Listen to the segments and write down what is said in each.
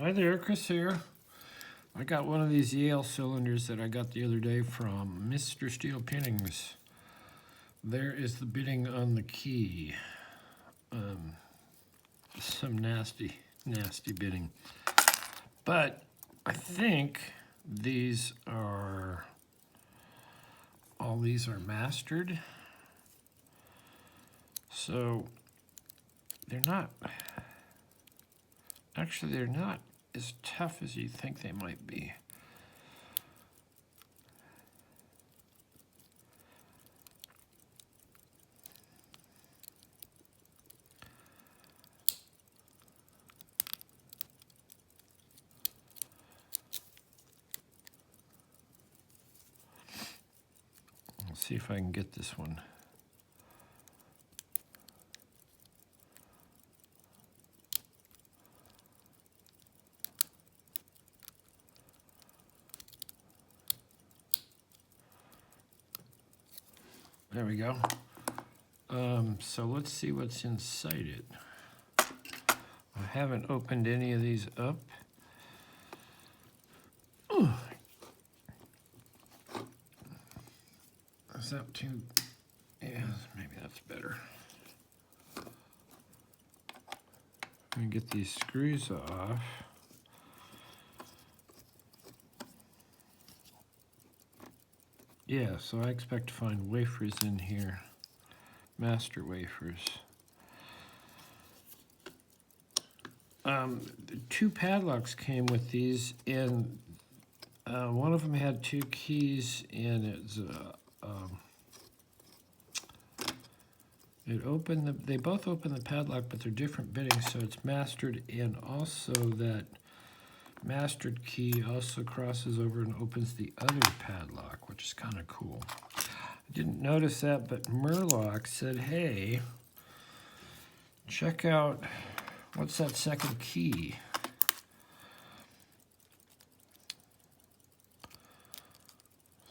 Hi there, Chris here. I got one of these Yale cylinders that I got the other day from Mr. Steel Pinnings. There is the bidding on the key. Some nasty bidding. But I think all these are mastered. So they're not as tough as you think they might be. Let's see if I can get this one. There we go. So let's see what's inside it. I haven't opened any of these up. Ooh. Is that too? Yeah, maybe that's better. Let me get these screws off. Yeah, so I expect to find wafers in here. Master wafers. The two padlocks came with these, and one of them had two keys, and they both open the padlock, but they're different biddings, so it's mastered, and also that mastered key also crosses over and opens the other padlock, which is kind of cool. I didn't notice that, but Murloc said, hey, check out, what's that second key?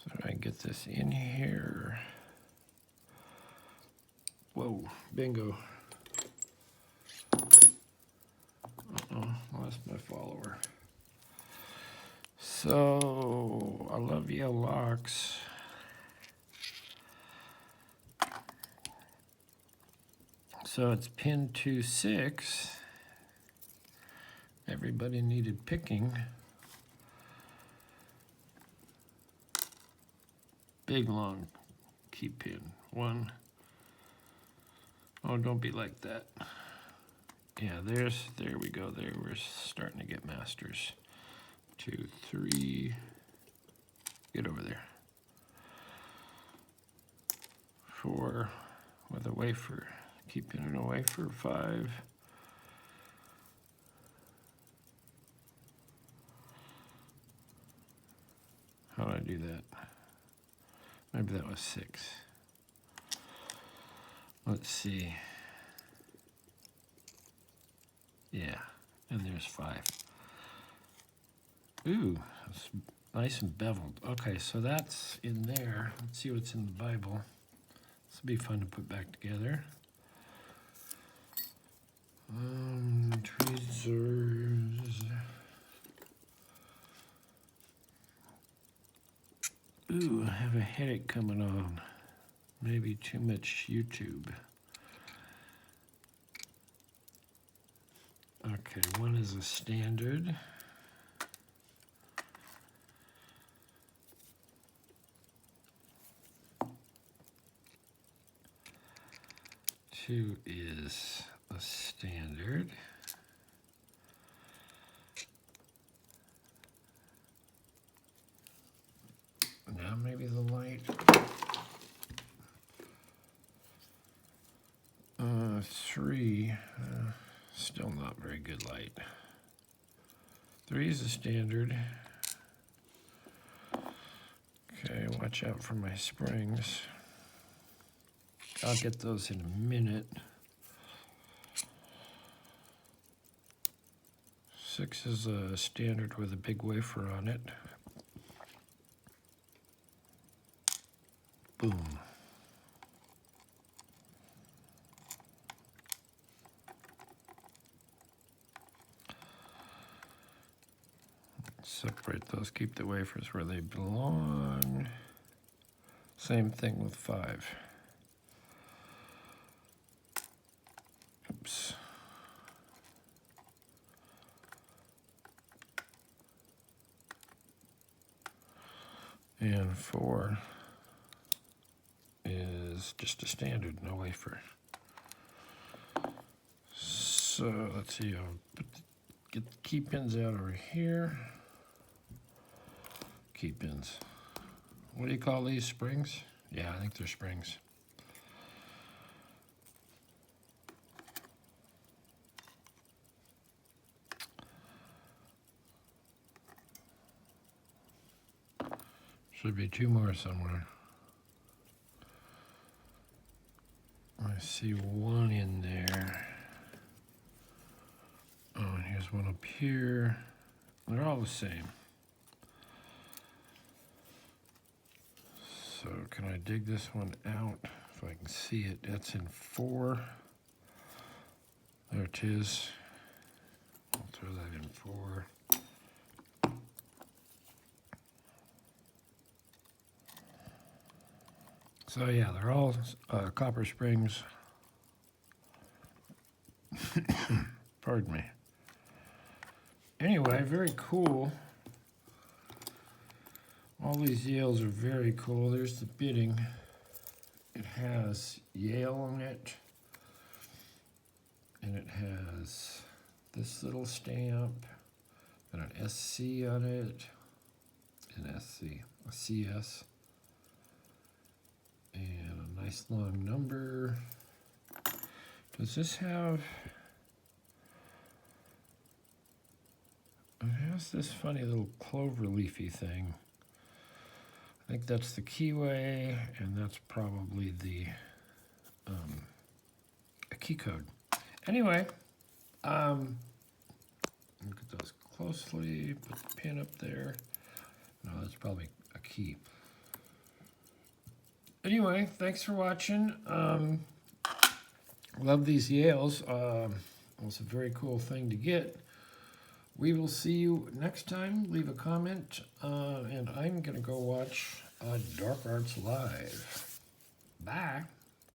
So I get this in here. Whoa, bingo. Lost my follower. So, I love Yale locks. So it's pin 2-6. Everybody needed picking. Big long key pin. 1. Oh, don't be like that. Yeah, there we go. There, we're starting to get masters. 2, 3. Get over there. 4 with a wafer. Keep in a wafer. 5. How did I do that? Maybe that was 6. Let's see. Yeah, and there's 5. Ooh, it's nice and beveled. Okay, so that's in there. Let's see what's in the Bible. This will be fun to put back together. Tweezers. Ooh, I have a headache coming on. Maybe too much YouTube. Okay, 1 is a standard. Two is a standard. Now maybe the light. 3, still not very good light. 3 is a standard. Okay, watch out for my springs. I'll get those in a minute. 6 is a standard with a big wafer on it. Boom. separate those, keep the wafers where they belong. Same thing with 5. Oops. And 4 is just a standard, no wafer. So let's see, I'll get the key pins out over here. Key pins. What do you call these, springs? Yeah, I think they're springs. Should be 2 more somewhere. I see 1 in there. Oh, and here's 1 up here. They're all the same. So can I dig this one out if I can see it? That's in 4. There it is. I'll throw that in 4. So yeah, they're all copper springs. Pardon me. Anyway, very cool. All these Yales are very cool. There's the bitting. It has Yale on it. And it has this little stamp and an SC on it. An SC, a CS. And a nice long number. Does this have... It has this funny little clover leafy thing. I think that's the keyway, and that's probably the a key code. Anyway, look at those closely. Put the pin up there. No, that's probably a key. Anyway, thanks for watching. Love these Yales. It's a very cool thing to get. We will see you next time. Leave a comment, and I'm going to go watch Dark Arts Live. Bye.